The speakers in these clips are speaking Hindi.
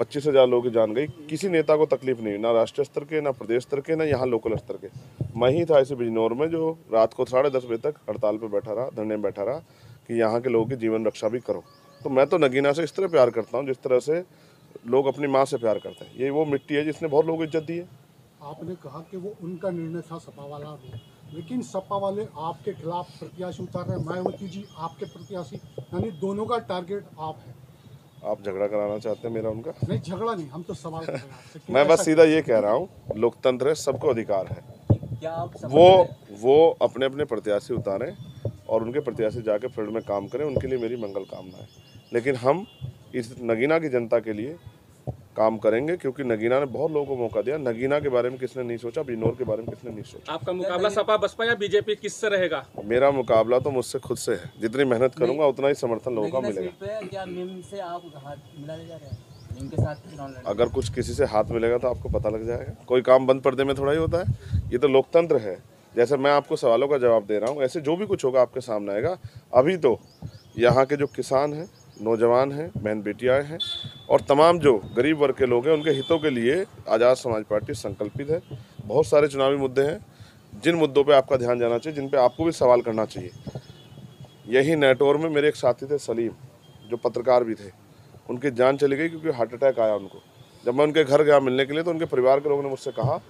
25,000 लोगों की जान गई। किसी नेता को तकलीफ नहीं हुई, ना राष्ट्रीय स्तर के, ना प्रदेश स्तर के, ना यहाँ लोकल स्तर के। मैं ही था ऐसे बिजनौर में जो रात को 10:30 बजे तक हड़ताल पे बैठा रहा, धरने में बैठा रहा कि यहाँ के लोगों की जीवन रक्षा भी करो। तो मैं तो नगीना से इस तरह प्यार करता हूँ जिस तरह से लोग अपनी माँ से प्यार करते हैं। ये वो मिट्टी है जिसने बहुत लोगों को इज्जत दी है। आपने कहा कि वो उनका निर्णय था सपा वाला, लेकिन सपा वाले आपके खिलाफ प्रत्याशी उतार रहे हैं, मायावती जी आपके प्रत्याशी, यानी दोनों का टारगेट आप है। आप झगड़ा कराना चाहते हैं मेरा उनका? नहीं, झगड़ा नहीं, हम तो सवाल कर रहे हैं आपसे। मैं बस सीधा ये कह रहा हूँ, लोकतंत्र है, सबको अधिकार है। क्या आप वो अपने अपने प्रत्याशी उतारें और उनके प्रत्याशी जाके फील्ड में काम करें, उनके लिए मेरी मंगल कामना है। लेकिन हम इस नगीना की जनता के लिए काम करेंगे, क्योंकि नगीना ने बहुत लोगों को मौका दिया। नगीना के बारे में किसने नहीं सोचा, बिजनौर के बारे में किसने नहीं सोचा। आपका मुकाबला सपा बसपा या बीजेपी किससे रहेगा? मेरा मुकाबला तो मुझसे खुद से है। जितनी मेहनत करूंगा उतना ही समर्थन लोगों का मिलेगा। क्या नीम से आप हाथ मिलाने जा रहे हैं? नीम के साथ चुनाव लड़ेंगे? अगर कुछ किसी से हाथ मिलेगा तो आपको पता लग जाएगा। कोई काम बंद पर्दे में थोड़ा ही होता है। ये तो लोकतंत्र है। जैसे मैं आपको सवालों का जवाब दे रहा हूँ, ऐसे जो भी कुछ होगा आपके सामने आएगा। अभी तो यहाँ के जो किसान हैं, नौजवान हैं, बहन बेटियाँ हैं और तमाम जो गरीब वर्ग के लोग हैं, उनके हितों के लिए आज़ाद समाज पार्टी संकल्पित है। बहुत सारे चुनावी मुद्दे हैं जिन मुद्दों पे आपका ध्यान जाना चाहिए, जिन पे आपको भी सवाल करना चाहिए। यही नेटवर्क में मेरे एक साथी थे सलीम, जो पत्रकार भी थे। उनकी जान चली गई क्योंकि हार्ट अटैक आया उनको। जब मैं उनके घर गया मिलने के लिए तो उनके परिवार के लोगों ने मुझसे कहा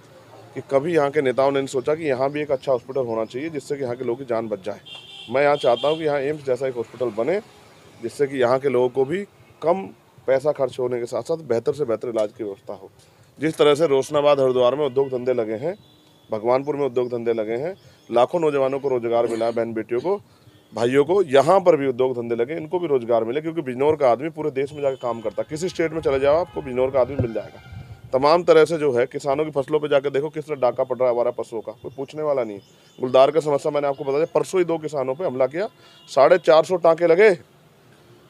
कि कभी यहाँ के नेताओं ने नहीं सोचा कि यहाँ भी एक अच्छा हॉस्पिटल होना चाहिए जिससे कि यहाँ के लोगों की जान बच जाए। मैं यहाँ चाहता हूँ कि यहाँ एम्स जैसा एक हॉस्पिटल बने जिससे कि यहाँ के लोगों को भी कम पैसा खर्च होने के साथ साथ बेहतर से बेहतर इलाज की व्यवस्था हो। जिस तरह से रोशनाबाद हरिद्वार में उद्योग धंधे लगे हैं, भगवानपुर में उद्योग धंधे लगे हैं, लाखों नौजवानों को रोजगार मिला है, बहन बेटियों को, भाइयों को, यहाँ पर भी उद्योग धंधे लगे, इनको भी रोजगार मिले। क्योंकि बिजनौर का आदमी पूरे देश में जाकर काम करता है। किसी स्टेट में चले जाओ आपको बिजनौर का आदमी मिल जाएगा। तमाम तरह से जो है किसानों की फसलों पे जाकर देखो किस तरह डाका पड़ रहा है हमारा पशुओं का, कोई पूछने वाला नहीं। गुलदार का समस्या मैंने आपको बता दिया। परसों ही 2 किसानों पे हमला किया, 450 टाँके लगे,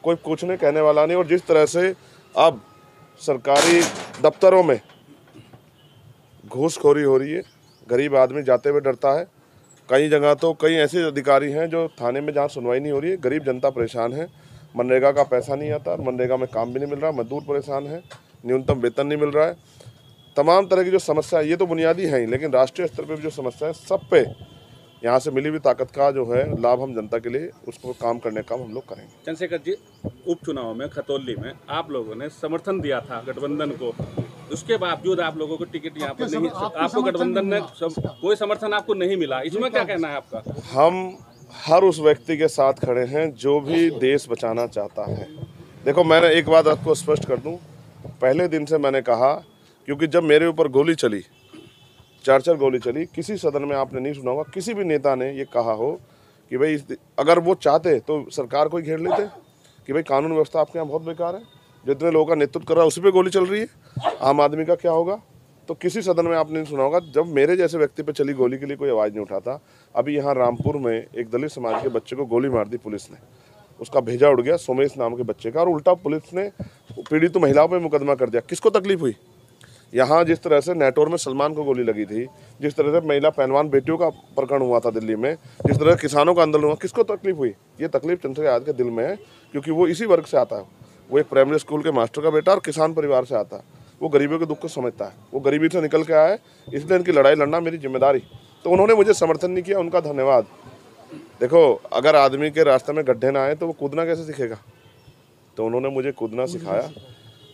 कोई पूछने कहने वाला नहीं। और जिस तरह से अब सरकारी दफ्तरों में घूसखोरी हो रही है, गरीब आदमी जाते हुए डरता है। कई जगह तो कई ऐसे अधिकारी हैं जो थाने में जहाँ सुनवाई नहीं हो रही है। गरीब जनता परेशान है, मनरेगा का पैसा नहीं आता, मनरेगा में काम भी नहीं मिल रहा, मजदूर परेशान है, न्यूनतम वेतन नहीं मिल रहा है। तमाम तरह की जो समस्या है, ये तो बुनियादी है ही, लेकिन राष्ट्रीय स्तर पर भी जो समस्या है, सब पे यहाँ से मिली हुई ताकत का जो है लाभ हम जनता के लिए उसको काम करने का हम लोग करेंगे। चंद्रशेखर जी, उपचुनाव में खतौली में आप लोगों ने समर्थन दिया था गठबंधन को, उसके बावजूद आप लोगों को टिकट यहाँ पर नहीं, आपको गठबंधन ने कोई समर्थन आपको नहीं मिला, इसमें क्या कहना है आपका? हम हर उस व्यक्ति के साथ खड़े हैं जो भी देश बचाना चाहता है। देखो, मैंने एक बात आपको स्पष्ट कर दूं, पहले दिन से मैंने कहा, क्योंकि जब मेरे ऊपर गोली चली, 4 गोली चली, किसी सदन में आपने नहीं सुना होगा किसी भी नेता ने ये कहा हो कि भाई अगर वो चाहते तो सरकार को ही घेर लेते कि भाई कानून व्यवस्था आपके यहाँ बहुत बेकार है, जितने लोगों का नेतृत्व कर रहा है उसी पे गोली चल रही है, आम आदमी का क्या होगा। तो किसी सदन में आपने नहीं सुना होगा जब मेरे जैसे व्यक्ति पे चली गोली के लिए कोई आवाज़ नहीं उठाता। अभी यहाँ रामपुर में एक दलित समाज के बच्चे को गोली मार दी पुलिस ने, उसका भेजा उड़ गया, सोमेश नाम के बच्चे का, और उल्टा पुलिस ने पीड़ित महिलाओं पर मुकदमा कर दिया। किसको तकलीफ हुई? यहाँ जिस तरह से नेटवर्क में सलमान को गोली लगी थी, जिस तरह से महिला पहलवान बेटियों का प्रकरण हुआ था दिल्ली में, जिस तरह किसानों का आंदोलन हुआ, किसको तकलीफ हुई? ये तकलीफ चंद्रशेखर आजाद के दिल में है, क्योंकि वो इसी वर्ग से आता है। वो एक प्राइमरी स्कूल के मास्टर का बेटा और किसान परिवार से आता है। वो गरीबों के दुख को समझता है, वो गरीबी से निकल के आया है, इसलिए इनकी लड़ाई लड़ना मेरी जिम्मेदारी। तो उन्होंने मुझे समर्थन नहीं किया, उनका धन्यवाद। देखो, अगर आदमी के रास्ते में गड्ढे ना आए तो वो कूदना कैसे सीखेगा? तो उन्होंने मुझे कूदना सिखाया,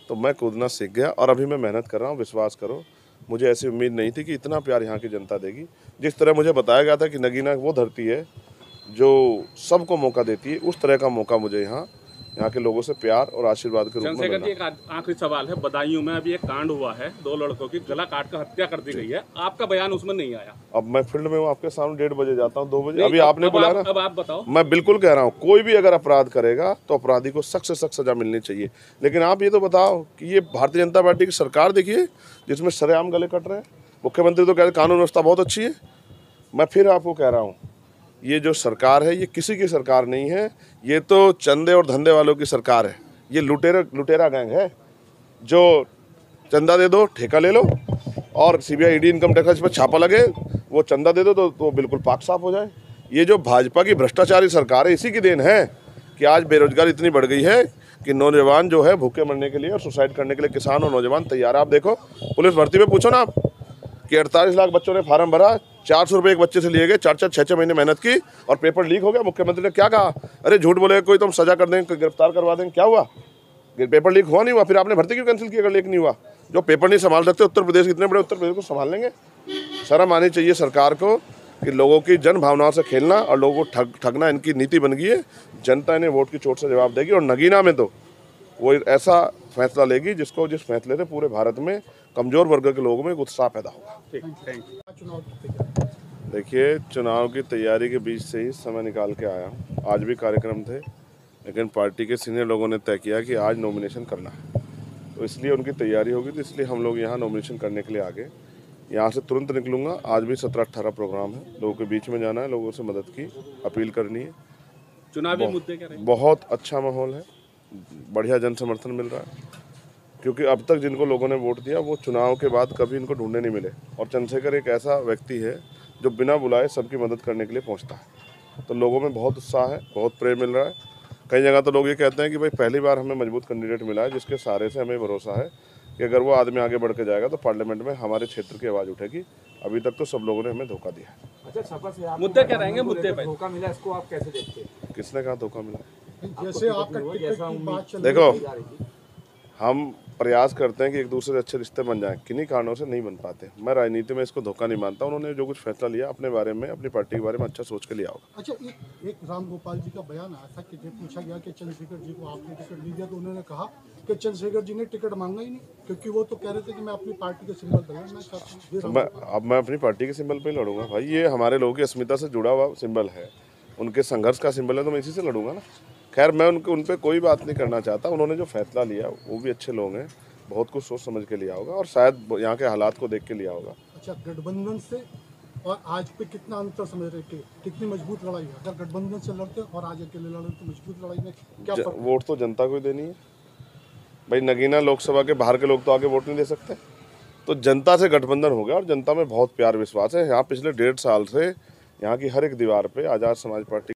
तो मैं कूदना सीख गया और अभी मैं मेहनत कर रहा हूँ। विश्वास करो, मुझे ऐसी उम्मीद नहीं थी कि इतना प्यार यहाँ की जनता देगी। जिस तरह मुझे बताया गया था कि नगीना वो धरती है जो सबको मौका देती है, उस तरह का मौका मुझे यहाँ के लोगों से प्यार और आशीर्वाद के रूप में मिला। चंद्रशेखर जी, एक आखिरी सवाल है। बदायूं में अभी एक कांड हुआ है, 2 लड़कों की गला काट कर हत्या कर दी गई है, आपका बयान उसमें नहीं आया। अब मैं फील्ड में हूँ, आपके सामने 1:30 बजे जाता हूँ, 2 बजे। अभी आपने बुलाया ना, अब आप बताओ। मैं बिल्कुल कह रहा हूँ, कोई भी अगर अपराध करेगा तो अपराधी को सख्त से सख्त सजा मिलनी चाहिए। लेकिन आप ये तो बताओ कि ये भारतीय जनता पार्टी की सरकार देखिए जिसमें सरेआम गले कट रहे हैं। मुख्यमंत्री तो कह रहे कानून व्यवस्था बहुत अच्छी है। मैं फिर आपको कह रहा हूँ, ये जो सरकार है ये किसी की सरकार नहीं है, ये तो चंदे और धंधे वालों की सरकार है। ये लुटेरा गैंग है जो चंदा दे दो, ठेका ले लो, और सीबीआई ईडी इनकम टैक्स पर छापा लगे, वो चंदा दे दो तो बिल्कुल पाक साफ हो जाए। ये जो भाजपा की भ्रष्टाचारी सरकार है, इसी की देन है कि आज बेरोजगारी इतनी बढ़ गई है कि नौजवान जो है भूखे मरने के लिए और सुसाइड करने के लिए किसान और नौजवान तैयार है। आप देखो पुलिस भर्ती में पूछो ना आप कि 48 लाख बच्चों ने फार्म भरा, 400 रुपये एक बच्चे से लिए गए, 4-4, 6-6 महीने मेहनत की और पेपर लीक हो गया। मुख्यमंत्री ने क्या कहा, अरे झूठ बोले कोई तो हम सजा कर देंगे, कोई गिरफ्तार करवा देंगे। क्या हुआ, पेपर लीक हुआ नहीं हुआ, फिर आपने भर्ती क्यों कैंसिल किया अगर लीक नहीं हुआ? जो पेपर नहीं संभाल सकते उत्तर प्रदेश, इतने बड़े उत्तर प्रदेश को संभाल लेंगे? शर्म आनी चाहिए सरकार को कि लोगों की जन भावनाओं से खेलना और लोगों को ठगना इनकी नीति बन गई है। जनता इन्हें वोट की चोट से जवाब देगी और नगीना में तो वो ऐसा फैसला लेगी जिस फैसले से पूरे भारत में कमजोर वर्ग के लोगों में उत्साह पैदा होगा। ठीक, थैंक यू। चुनाव की तैयारी? देखिए, चुनाव की तैयारी के बीच से ही समय निकाल के आया। आज भी कार्यक्रम थे, लेकिन पार्टी के सीनियर लोगों ने तय किया कि आज नॉमिनेशन करना है, तो इसलिए उनकी तैयारी होगी, तो इसलिए हम लोग यहाँ नॉमिनेशन करने के लिए आ गए। यहाँ से तुरंत निकलूँगा। आज भी 17-18 प्रोग्राम है, लोगों के बीच में जाना है, लोगों से मदद की अपील करनी है। चुनावी मुद्दे क्या रहेंगे? बहुत अच्छा माहौल है, बढ़िया जन समर्थन मिल रहा है, क्योंकि अब तक जिनको लोगों ने वोट दिया वो चुनाव के बाद कभी इनको ढूंढने नहीं मिले। और चंद्रशेखर एक ऐसा व्यक्ति है जो बिना बुलाए सबकी मदद करने के लिए पहुंचता है, तो लोगों में बहुत उत्साह है, बहुत प्रेम मिल रहा है। कई जगह तो लोग ये कहते हैं कि भाई पहली बार हमें मजबूत कैंडिडेट मिला है जिसके सहारे से हमें भरोसा है कि अगर वो आदमी आगे बढ़ के जाएगा तो पार्लियामेंट में हमारे क्षेत्र की आवाज़ उठेगी। अभी तक तो सब लोगों ने हमें धोखा दिया है। अच्छा, सपा से आप मुद्दे क्या रहेंगे? मुद्दे पे धोखा मिला, इसको आप कैसे देखते हैं? किसने कहा धोखा मिला? जैसे आपका टिकट की बात चल देखो, रही थी, हम प्रयास करते हैं कि एक दूसरे से अच्छे रिश्ते बन जाएं, किन्हीं कारणों से नहीं बन पाते। मैं राजनीति में इसको धोखा नहीं मानता। उन्होंने जो कुछ फैसला लिया अपने बारे में, अपनी पार्टी के बारे में अच्छा सोच के लिया होगा। अच्छा, एक राम गोपाल जी का बयान आया था कि जब पूछा गया कि चंद्रशेखर जी को आपने टिकट नहीं दिया, तो उन्होंने कहा कि चंद्रशेखर जी ने टिकट मांगा ही नहीं, क्योंकि वो तो कह रहे थे कि मैं अपनी पार्टी के सिंबल पर लड़ना चाहता हूँ। अब मैं अपनी पार्टी के सिंबल पे ही लड़ूंगा भाई। ये हमारे लोगों की अस्मिता से जुड़ा हुआ सिंबल है, उनके संघर्ष का सिंबल है, तो मैं इसी से लड़ूंगा ना। खैर, मैं उन पर कोई बात नहीं करना चाहता। उन्होंने जो फैसला लिया वो भी अच्छे लोग हैं, बहुत कुछ सोच समझ के लिया होगा और शायद यहाँ के हालात को देख के लिया होगा। अच्छा, गठबंधन से और आज पे कितना अंतर समझ रहे थे, कितनी मजबूत लड़ाई है? अगर गठबंधन से लड़ते और आज अकेले लड़ते तो मजबूत लड़ाई में क्या फर्क? वोट तो जनता को ही देनी है भाई। नगीना लोकसभा के बाहर के लोग तो आगे वोट नहीं दे सकते, तो जनता से गठबंधन हो गया और जनता में बहुत प्यार विश्वास है। यहाँ पिछले 1.5 साल से यहाँ की हर एक दीवार पे आज़ाद समाज पार्टी